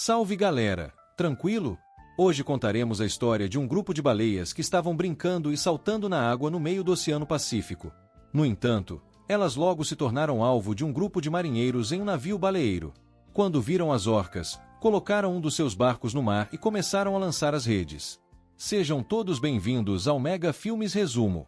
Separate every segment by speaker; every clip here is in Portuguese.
Speaker 1: Salve galera, tranquilo? Hoje contaremos a história de um grupo de baleias que estavam brincando e saltando na água no meio do Oceano Pacífico. No entanto, elas logo se tornaram alvo de um grupo de marinheiros em um navio baleeiro. Quando viram as orcas, colocaram um dos seus barcos no mar e começaram a lançar as redes. Sejam todos bem-vindos ao Mega Filmes Resumo.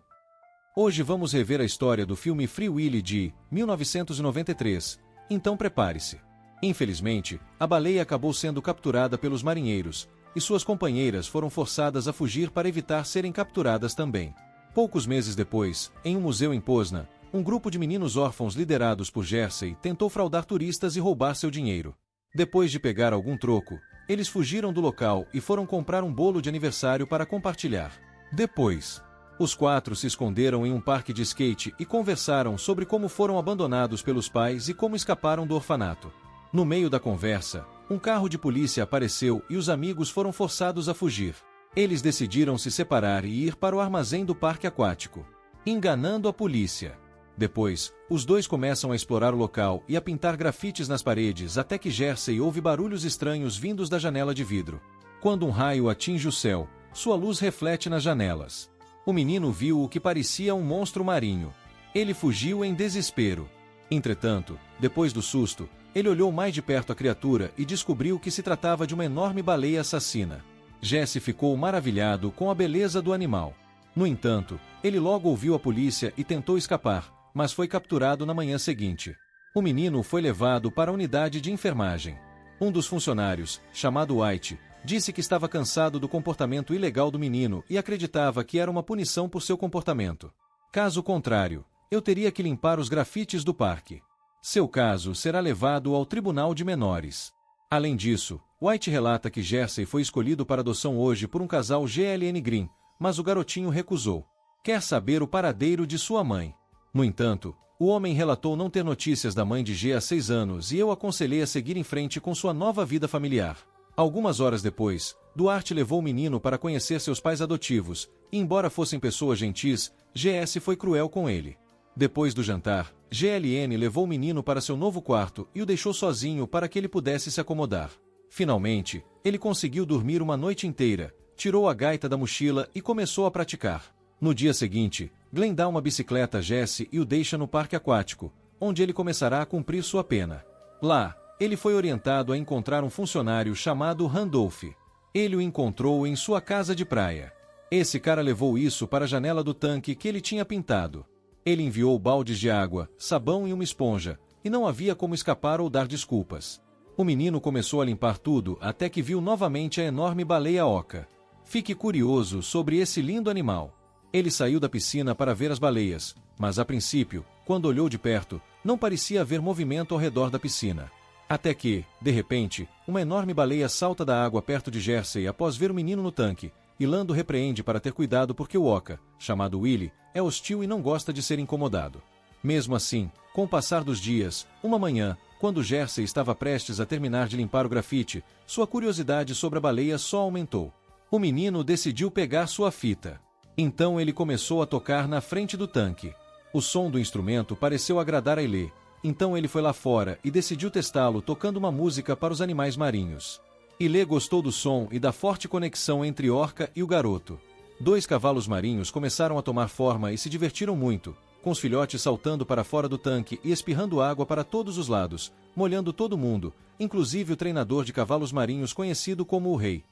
Speaker 1: Hoje vamos rever a história do filme Free Willy de 1993, então prepare-se. Infelizmente, a baleia acabou sendo capturada pelos marinheiros, e suas companheiras foram forçadas a fugir para evitar serem capturadas também. Poucos meses depois, em um museu em Poznan, um grupo de meninos órfãos liderados por Jersey tentou fraudar turistas e roubar seu dinheiro. Depois de pegar algum troco, eles fugiram do local e foram comprar um bolo de aniversário para compartilhar. Depois, os quatro se esconderam em um parque de skate e conversaram sobre como foram abandonados pelos pais e como escaparam do orfanato. No meio da conversa, um carro de polícia apareceu e os amigos foram forçados a fugir. Eles decidiram se separar e ir para o armazém do parque aquático, enganando a polícia. Depois, os dois começam a explorar o local e a pintar grafites nas paredes até que Jersey ouve barulhos estranhos vindos da janela de vidro. Quando um raio atinge o céu, sua luz reflete nas janelas. O menino viu o que parecia um monstro marinho. Ele fugiu em desespero. Entretanto, depois do susto, ele olhou mais de perto a criatura e descobriu que se tratava de uma enorme baleia assassina. Jesse ficou maravilhado com a beleza do animal. No entanto, ele logo ouviu a polícia e tentou escapar, mas foi capturado na manhã seguinte. O menino foi levado para a unidade de enfermagem. Um dos funcionários, chamado White, disse que estava cansado do comportamento ilegal do menino e acreditava que era uma punição por seu comportamento. Caso contrário, eu teria que limpar os grafites do parque. Seu caso será levado ao Tribunal de Menores. Além disso, White relata que Jersey foi escolhido para adoção hoje por um casal GLN Green, mas o garotinho recusou. Quer saber o paradeiro de sua mãe. No entanto, o homem relatou não ter notícias da mãe de G há 6 anos e eu aconselhei a seguir em frente com sua nova vida familiar. Algumas horas depois, Duarte levou o menino para conhecer seus pais adotivos, e embora fossem pessoas gentis, GS foi cruel com ele. Depois do jantar, GLN levou o menino para seu novo quarto e o deixou sozinho para que ele pudesse se acomodar. Finalmente, ele conseguiu dormir uma noite inteira, tirou a gaita da mochila e começou a praticar. No dia seguinte, Glenn dá uma bicicleta a Jesse e o deixa no parque aquático, onde ele começará a cumprir sua pena. Lá, ele foi orientado a encontrar um funcionário chamado Randolph. Ele o encontrou em sua casa de praia. Esse cara levou isso para a janela do tanque que ele tinha pintado. Ele enviou baldes de água, sabão e uma esponja, e não havia como escapar ou dar desculpas. O menino começou a limpar tudo até que viu novamente a enorme baleia oca. Fique curioso sobre esse lindo animal. Ele saiu da piscina para ver as baleias, mas a princípio, quando olhou de perto, não parecia haver movimento ao redor da piscina. Até que, de repente, uma enorme baleia salta da água perto de Jersey após ver o menino no tanque, e Lando repreende para ter cuidado porque o oca, chamado Willy, é hostil e não gosta de ser incomodado. Mesmo assim, com o passar dos dias, uma manhã, quando Jersey estava prestes a terminar de limpar o grafite, sua curiosidade sobre a baleia só aumentou. O menino decidiu pegar sua fita. Então ele começou a tocar na frente do tanque. O som do instrumento pareceu agradar a Elê, então ele foi lá fora e decidiu testá-lo tocando uma música para os animais marinhos. Ilê gostou do som e da forte conexão entre Orca e o garoto. 2 cavalos marinhos começaram a tomar forma e se divertiram muito, com os filhotes saltando para fora do tanque e espirrando água para todos os lados, molhando todo mundo, inclusive o treinador de cavalos marinhos conhecido como o Rei.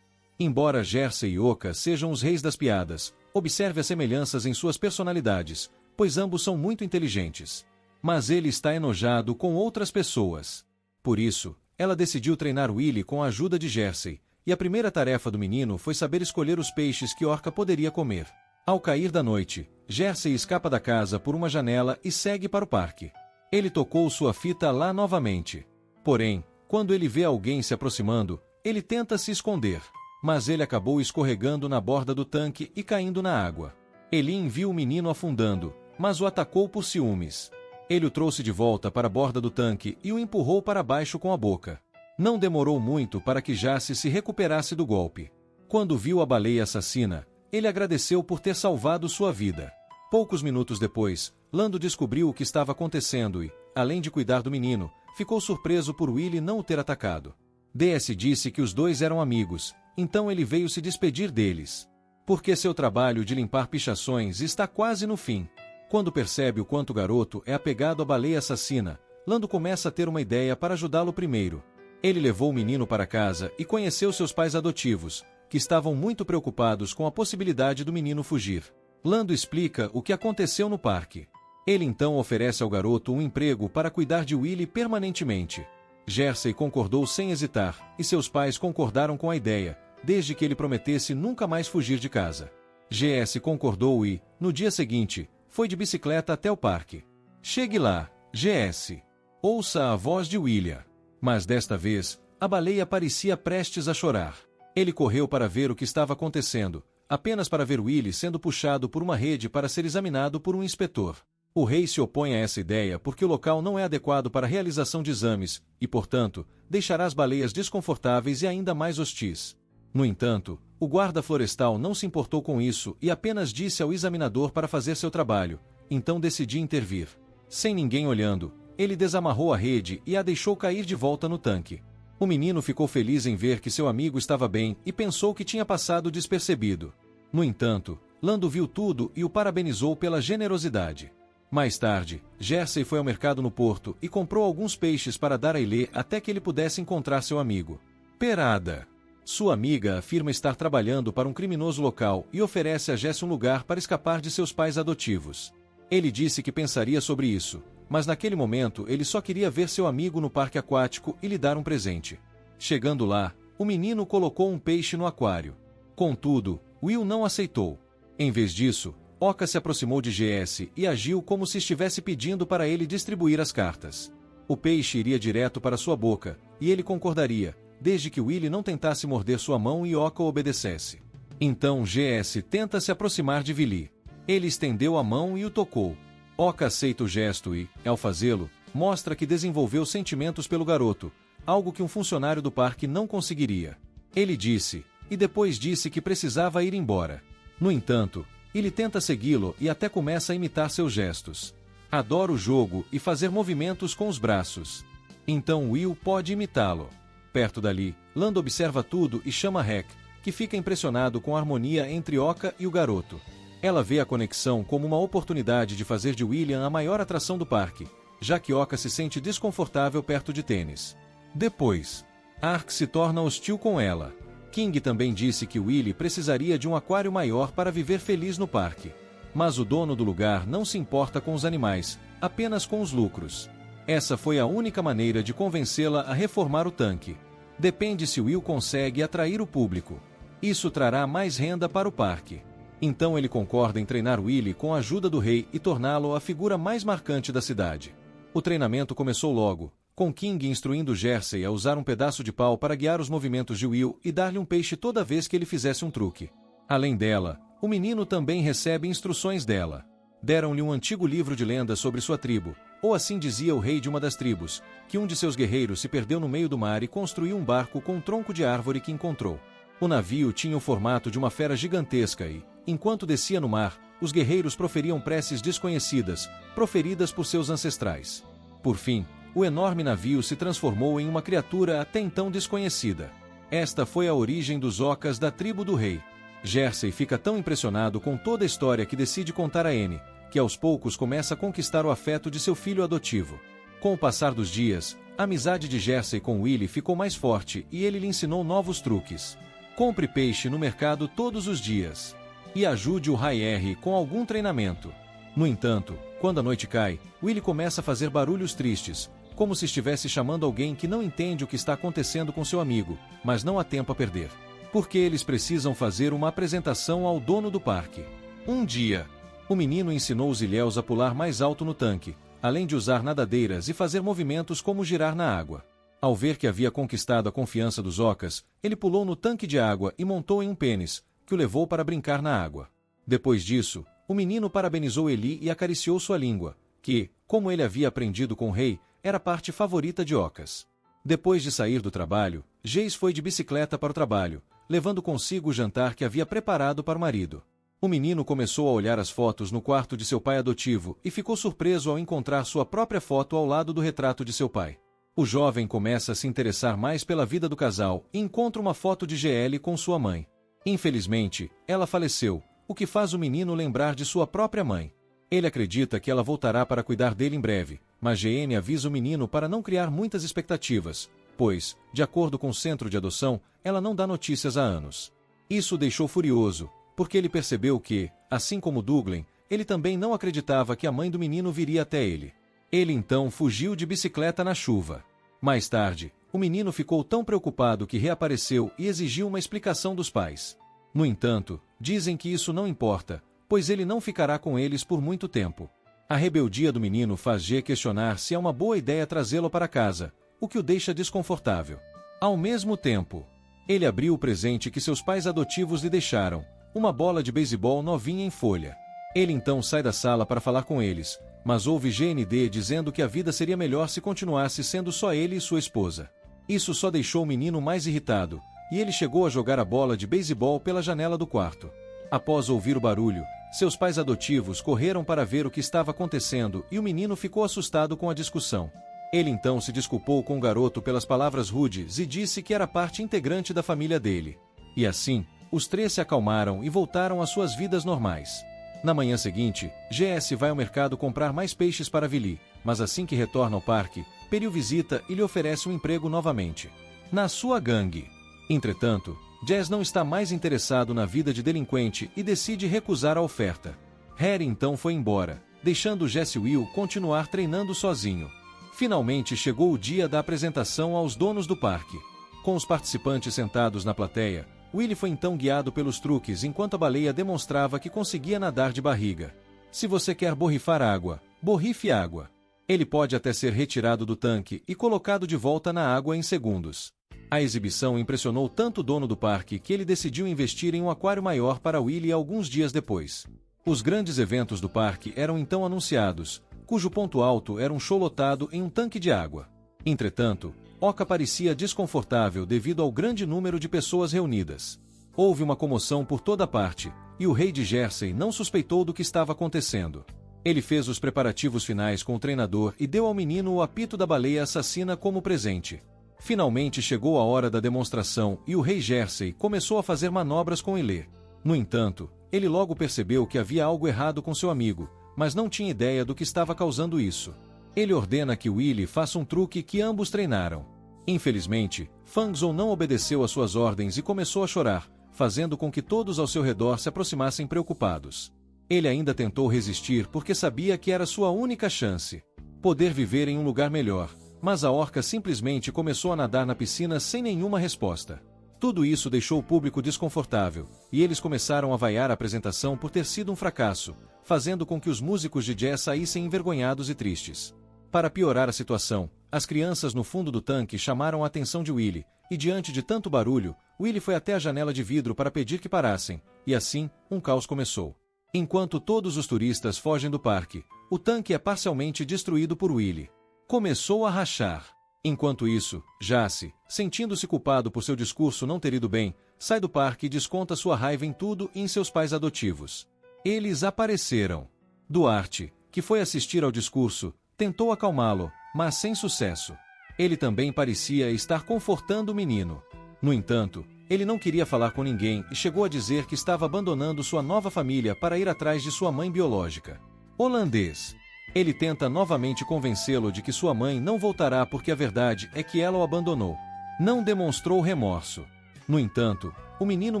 Speaker 1: Embora Jersey e Oca sejam os reis das piadas, observe as semelhanças em suas personalidades, pois ambos são muito inteligentes. Mas ele está enojado com outras pessoas. Por isso, ela decidiu treinar Willy com a ajuda de Jersey, e a primeira tarefa do menino foi saber escolher os peixes que Orca poderia comer. Ao cair da noite, Jersey escapa da casa por uma janela e segue para o parque. Ele tocou sua fita lá novamente. Porém, quando ele vê alguém se aproximando, ele tenta se esconder. Mas ele acabou escorregando na borda do tanque e caindo na água. Elin viu o menino afundando, mas o atacou por ciúmes. Ele o trouxe de volta para a borda do tanque e o empurrou para baixo com a boca. Não demorou muito para que Jace se recuperasse do golpe. Quando viu a baleia assassina, ele agradeceu por ter salvado sua vida. Poucos minutos depois, Lando descobriu o que estava acontecendo e, além de cuidar do menino, ficou surpreso por Willy não o ter atacado. DS disse que os dois eram amigos, então ele veio se despedir deles. Porque seu trabalho de limpar pichações está quase no fim. Quando percebe o quanto o garoto é apegado à baleia assassina, Lando começa a ter uma ideia para ajudá-lo primeiro. Ele levou o menino para casa e conheceu seus pais adotivos, que estavam muito preocupados com a possibilidade do menino fugir. Lando explica o que aconteceu no parque. Ele então oferece ao garoto um emprego para cuidar de Willie permanentemente. Jersey concordou sem hesitar, e seus pais concordaram com a ideia, desde que ele prometesse nunca mais fugir de casa. GS concordou e, no dia seguinte, foi de bicicleta até o parque. Chegue lá, GS. Ouça a voz de William. Mas desta vez, a baleia parecia prestes a chorar. Ele correu para ver o que estava acontecendo, apenas para ver Willie sendo puxado por uma rede para ser examinado por um inspetor. O rei se opõe a essa ideia porque o local não é adequado para a realização de exames e, portanto, deixará as baleias desconfortáveis e ainda mais hostis. No entanto, o guarda florestal não se importou com isso e apenas disse ao examinador para fazer seu trabalho, então decidi intervir. Sem ninguém olhando, ele desamarrou a rede e a deixou cair de volta no tanque. O menino ficou feliz em ver que seu amigo estava bem e pensou que tinha passado despercebido. No entanto, Lando viu tudo e o parabenizou pela generosidade. Mais tarde, Jersey foi ao mercado no porto e comprou alguns peixes para dar a Ilê até que ele pudesse encontrar seu amigo. Perada. Sua amiga afirma estar trabalhando para um criminoso local e oferece a Jesse um lugar para escapar de seus pais adotivos. Ele disse que pensaria sobre isso, mas naquele momento ele só queria ver seu amigo no parque aquático e lhe dar um presente. Chegando lá, o menino colocou um peixe no aquário. Contudo, Will não aceitou. Em vez disso, Oka se aproximou de GS e agiu como se estivesse pedindo para ele distribuir as cartas. O peixe iria direto para sua boca, e ele concordaria, desde que Willie não tentasse morder sua mão e Oka obedecesse. Então GS tenta se aproximar de Willie. Ele estendeu a mão e o tocou. Oka aceita o gesto e, ao fazê-lo, mostra que desenvolveu sentimentos pelo garoto, algo que um funcionário do parque não conseguiria. Ele disse, e depois disse que precisava ir embora. No entanto, ele tenta segui-lo e até começa a imitar seus gestos. Adora o jogo e fazer movimentos com os braços. Então Will pode imitá-lo. Perto dali, Lando observa tudo e chama Rek, que fica impressionado com a harmonia entre Oka e o garoto. Ela vê a conexão como uma oportunidade de fazer de William a maior atração do parque, já que Oka se sente desconfortável perto de tênis. Depois, Ark se torna hostil com ela. King também disse que Willie precisaria de um aquário maior para viver feliz no parque. Mas o dono do lugar não se importa com os animais, apenas com os lucros. Essa foi a única maneira de convencê-la a reformar o tanque. Depende se Will consegue atrair o público. Isso trará mais renda para o parque. Então ele concorda em treinar Willie com a ajuda do rei e torná-lo a figura mais marcante da cidade. O treinamento começou logo, com King instruindo Jersey a usar um pedaço de pau para guiar os movimentos de Will e dar-lhe um peixe toda vez que ele fizesse um truque. Além dela, o menino também recebe instruções dela. Deram-lhe um antigo livro de lendas sobre sua tribo, ou assim dizia o rei de uma das tribos, que um de seus guerreiros se perdeu no meio do mar e construiu um barco com um tronco de árvore que encontrou. O navio tinha o formato de uma fera gigantesca e, enquanto descia no mar, os guerreiros proferiam preces desconhecidas, proferidas por seus ancestrais. Por fim, o enorme navio se transformou em uma criatura até então desconhecida. Esta foi a origem dos Okas da tribo do rei. Jersey fica tão impressionado com toda a história que decide contar a Anne, que aos poucos começa a conquistar o afeto de seu filho adotivo. Com o passar dos dias, a amizade de Jersey com Willie ficou mais forte e ele lhe ensinou novos truques. Compre peixe no mercado todos os dias. E ajude o Rai com algum treinamento. No entanto, quando a noite cai, Willie começa a fazer barulhos tristes, como se estivesse chamando alguém que não entende o que está acontecendo com seu amigo, mas não há tempo a perder. Porque eles precisam fazer uma apresentação ao dono do parque. Um dia, o menino ensinou os ilhéus a pular mais alto no tanque, além de usar nadadeiras e fazer movimentos como girar na água. Ao ver que havia conquistado a confiança dos Okas, ele pulou no tanque de água e montou em um pênis, que o levou para brincar na água. Depois disso, o menino parabenizou Eli e acariciou sua língua, que, como ele havia aprendido com o rei, era a parte favorita de Okas. Depois de sair do trabalho, Jace foi de bicicleta para o trabalho, levando consigo o jantar que havia preparado para o marido. O menino começou a olhar as fotos no quarto de seu pai adotivo e ficou surpreso ao encontrar sua própria foto ao lado do retrato de seu pai. O jovem começa a se interessar mais pela vida do casal e encontra uma foto de GL com sua mãe. Infelizmente, ela faleceu, o que faz o menino lembrar de sua própria mãe. Ele acredita que ela voltará para cuidar dele em breve, mas GN avisa o menino para não criar muitas expectativas, pois, de acordo com o centro de adoção, ela não dá notícias há anos. Isso o deixou furioso, porque ele percebeu que, assim como Douglas, ele também não acreditava que a mãe do menino viria até ele. Ele então fugiu de bicicleta na chuva. Mais tarde, o menino ficou tão preocupado que reapareceu e exigiu uma explicação dos pais. No entanto, dizem que isso não importa, pois ele não ficará com eles por muito tempo. A rebeldia do menino faz G questionar se é uma boa ideia trazê-lo para casa, o que o deixa desconfortável. Ao mesmo tempo, ele abriu o presente que seus pais adotivos lhe deixaram, uma bola de beisebol novinha em folha. Ele então sai da sala para falar com eles, mas ouve GND dizendo que a vida seria melhor se continuasse sendo só ele e sua esposa. Isso só deixou o menino mais irritado, e ele chegou a jogar a bola de beisebol pela janela do quarto. Após ouvir o barulho, seus pais adotivos correram para ver o que estava acontecendo e o menino ficou assustado com a discussão. Ele então se desculpou com o garoto pelas palavras rudes e disse que era parte integrante da família dele. E assim, os três se acalmaram e voltaram às suas vidas normais. Na manhã seguinte, GS vai ao mercado comprar mais peixes para Vili, mas assim que retorna ao parque, Peri o visita e lhe oferece um emprego novamente na sua gangue. Entretanto, Jazz não está mais interessado na vida de delinquente e decide recusar a oferta. Harry então foi embora, deixando Jesse Will continuar treinando sozinho. Finalmente chegou o dia da apresentação aos donos do parque. Com os participantes sentados na plateia, Willie foi então guiado pelos truques enquanto a baleia demonstrava que conseguia nadar de barriga. Se você quer borrifar água, borrife água. Ele pode até ser retirado do tanque e colocado de volta na água em segundos. A exibição impressionou tanto o dono do parque que ele decidiu investir em um aquário maior para Willie alguns dias depois. Os grandes eventos do parque eram então anunciados, cujo ponto alto era um show lotado em um tanque de água. Entretanto, Oka parecia desconfortável devido ao grande número de pessoas reunidas. Houve uma comoção por toda parte, e o rei de Jersey não suspeitou do que estava acontecendo. Ele fez os preparativos finais com o treinador e deu ao menino o apito da baleia assassina como presente. Finalmente chegou a hora da demonstração e o rei Jersey começou a fazer manobras com Elê. No entanto, ele logo percebeu que havia algo errado com seu amigo, mas não tinha ideia do que estava causando isso. Ele ordena que Willie faça um truque que ambos treinaram. Infelizmente, Fangzhou não obedeceu às suas ordens e começou a chorar, fazendo com que todos ao seu redor se aproximassem preocupados. Ele ainda tentou resistir porque sabia que era sua única chance. Poder viver em um lugar melhor, mas a orca simplesmente começou a nadar na piscina sem nenhuma resposta. Tudo isso deixou o público desconfortável, e eles começaram a vaiar a apresentação por ter sido um fracasso, fazendo com que os músicos de jazz saíssem envergonhados e tristes. Para piorar a situação, as crianças no fundo do tanque chamaram a atenção de Willie, e diante de tanto barulho, Willie foi até a janela de vidro para pedir que parassem, e assim, um caos começou. Enquanto todos os turistas fogem do parque, o tanque é parcialmente destruído por Willie. Começou a rachar. Enquanto isso, Jace, sentindo-se culpado por seu discurso não ter ido bem, sai do parque e desconta sua raiva em tudo e em seus pais adotivos. Eles apareceram. Duarte, que foi assistir ao discurso, tentou acalmá-lo, mas sem sucesso. Ele também parecia estar confortando o menino. No entanto, ele não queria falar com ninguém e chegou a dizer que estava abandonando sua nova família para ir atrás de sua mãe biológica. Holandês. Ele tenta novamente convencê-lo de que sua mãe não voltará porque a verdade é que ela o abandonou. Não demonstrou remorso. No entanto, o menino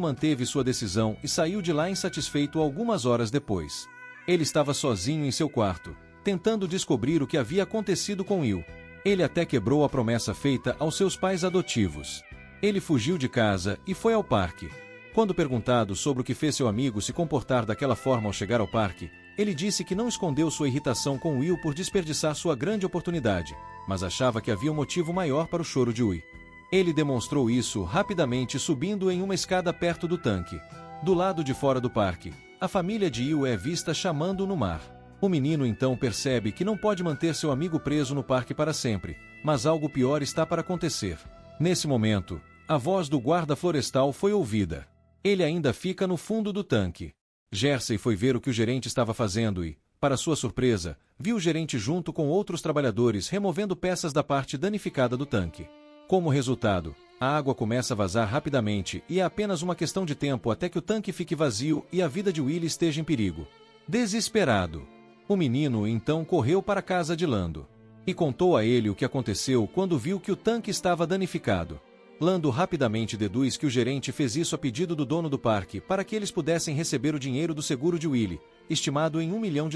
Speaker 1: manteve sua decisão e saiu de lá insatisfeito algumas horas depois. Ele estava sozinho em seu quarto, tentando descobrir o que havia acontecido com Will. Ele até quebrou a promessa feita aos seus pais adotivos. Ele fugiu de casa e foi ao parque. Quando perguntado sobre o que fez seu amigo se comportar daquela forma ao chegar ao parque, ele disse que não escondeu sua irritação com Will por desperdiçar sua grande oportunidade, mas achava que havia um motivo maior para o choro de Will. Ele demonstrou isso rapidamente subindo em uma escada perto do tanque. Do lado de fora do parque, a família de Will é vista chamando no mar. O menino então percebe que não pode manter seu amigo preso no parque para sempre, mas algo pior está para acontecer. Nesse momento, a voz do guarda florestal foi ouvida. Ele ainda fica no fundo do tanque. Jersey foi ver o que o gerente estava fazendo e, Para sua surpresa, viu o gerente junto com outros trabalhadores removendo peças da parte danificada do tanque. Como resultado, a água começa a vazar rapidamente e é apenas uma questão de tempo até que o tanque fique vazio e a vida de Willie esteja em perigo. Desesperado, o menino então correu para a casa de Lando e contou a ele o que aconteceu quando viu que o tanque estava danificado. Lando rapidamente deduz que o gerente fez isso a pedido do dono do parque para que eles pudessem receber o dinheiro do seguro de Willie, estimado em $1 milhão.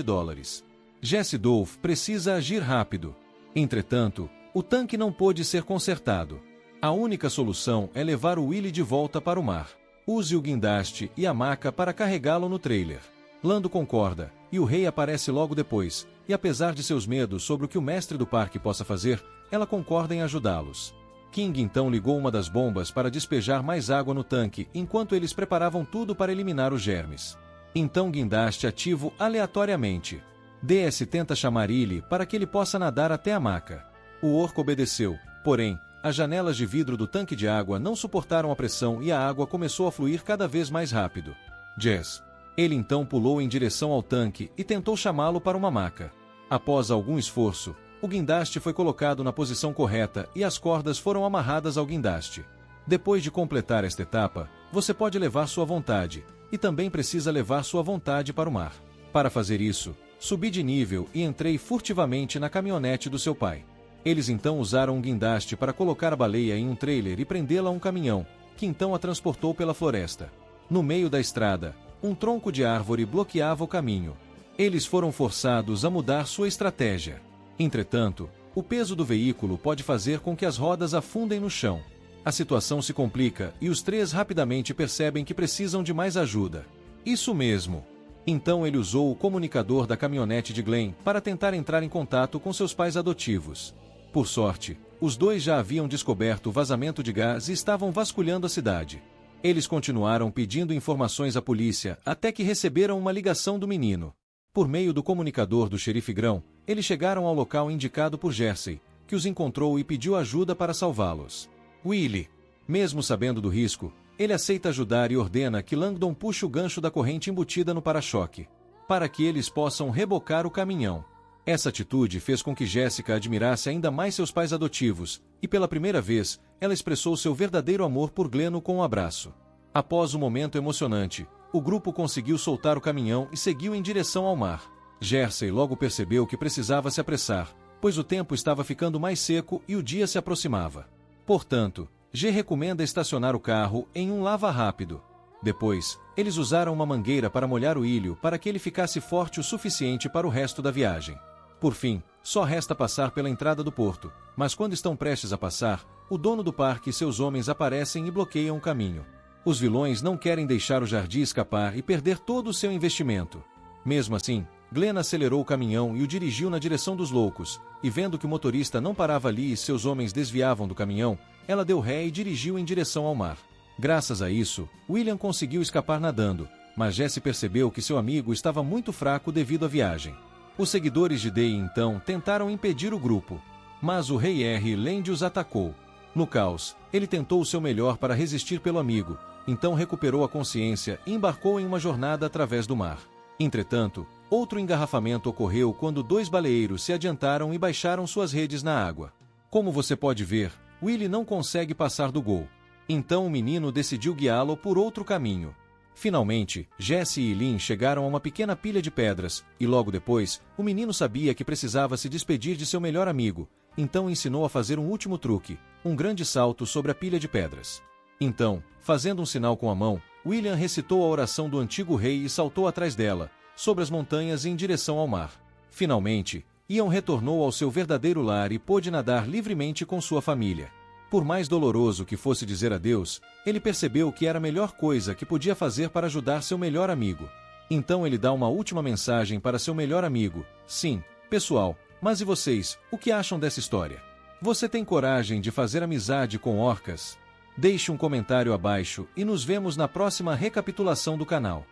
Speaker 1: Jesse Dolph precisa agir rápido. Entretanto, o tanque não pôde ser consertado. A única solução é levar o Willie de volta para o mar. Use o guindaste e a maca para carregá-lo no trailer. Lando concorda, e o rei aparece logo depois, e apesar de seus medos sobre o que o mestre do parque possa fazer, ela concorda em ajudá-los. King então ligou uma das bombas para despejar mais água no tanque enquanto eles preparavam tudo para eliminar os germes. Então guindaste ativo aleatoriamente. DS tenta chamar Illy para que ele possa nadar até a maca. O orco obedeceu, porém, as janelas de vidro do tanque de água não suportaram a pressão e a água começou a fluir cada vez mais rápido. Jess. Ele então pulou em direção ao tanque e tentou chamá-lo para uma maca. Após algum esforço, o guindaste foi colocado na posição correta e as cordas foram amarradas ao guindaste. Depois de completar esta etapa, você pode levar sua vontade, e também precisa levar sua vontade para o mar. Para fazer isso, subi de nível e entrei furtivamente na caminhonete do seu pai. Eles então usaram um guindaste para colocar a baleia em um trailer e prendê-la a um caminhão, que então a transportou pela floresta. No meio da estrada, um tronco de árvore bloqueava o caminho. Eles foram forçados a mudar sua estratégia. Entretanto, o peso do veículo pode fazer com que as rodas afundem no chão. A situação se complica e os três rapidamente percebem que precisam de mais ajuda. Isso mesmo. Então ele usou o comunicador da caminhonete de Glenn para tentar entrar em contato com seus pais adotivos. Por sorte, os dois já haviam descoberto o vazamento de gás e estavam vasculhando a cidade. Eles continuaram pedindo informações à polícia até que receberam uma ligação do menino. Por meio do comunicador do xerife Grão, eles chegaram ao local indicado por Jesse, que os encontrou e pediu ajuda para salvá-los. Willie, mesmo sabendo do risco, ele aceita ajudar e ordena que Langdon puxe o gancho da corrente embutida no para-choque, para que eles possam rebocar o caminhão. Essa atitude fez com que Jessica admirasse ainda mais seus pais adotivos, e pela primeira vez, ela expressou seu verdadeiro amor por Glenn com um abraço. Após um momento emocionante, o grupo conseguiu soltar o caminhão e seguiu em direção ao mar. Jersey logo percebeu que precisava se apressar, pois o tempo estava ficando mais seco e o dia se aproximava. Portanto, G recomenda estacionar o carro em um lava rápido. Depois, eles usaram uma mangueira para molhar o ilho para que ele ficasse forte o suficiente para o resto da viagem. Por fim, só resta passar pela entrada do porto, mas quando estão prestes a passar, o dono do parque e seus homens aparecem e bloqueiam o caminho. Os vilões não querem deixar o jardim escapar e perder todo o seu investimento. Mesmo assim, Glenn acelerou o caminhão e o dirigiu na direção dos loucos, e vendo que o motorista não parava ali e seus homens desviavam do caminhão, ela deu ré e dirigiu em direção ao mar. Graças a isso, William conseguiu escapar nadando, mas Jesse percebeu que seu amigo estava muito fraco devido à viagem. Os seguidores de Day então tentaram impedir o grupo, mas o rei R. Land os atacou. No caos, ele tentou o seu melhor para resistir pelo amigo, então recuperou a consciência e embarcou em uma jornada através do mar. Entretanto, outro engarrafamento ocorreu quando dois baleeiros se adiantaram e baixaram suas redes na água. Como você pode ver, Willie não consegue passar do gol. Então o menino decidiu guiá-lo por outro caminho. Finalmente, Jesse e Lynn chegaram a uma pequena pilha de pedras, e logo depois, o menino sabia que precisava se despedir de seu melhor amigo, então ensinou a fazer um último truque, um grande salto sobre a pilha de pedras. Então, fazendo um sinal com a mão, William recitou a oração do antigo rei e saltou atrás dela, sobre as montanhas e em direção ao mar. Finalmente, Ian retornou ao seu verdadeiro lar e pôde nadar livremente com sua família. Por mais doloroso que fosse dizer adeus, ele percebeu que era a melhor coisa que podia fazer para ajudar seu melhor amigo. Então ele dá uma última mensagem para seu melhor amigo. Sim, pessoal, mas e vocês, o que acham dessa história? Você tem coragem de fazer amizade com orcas? Deixe um comentário abaixo e nos vemos na próxima recapitulação do canal.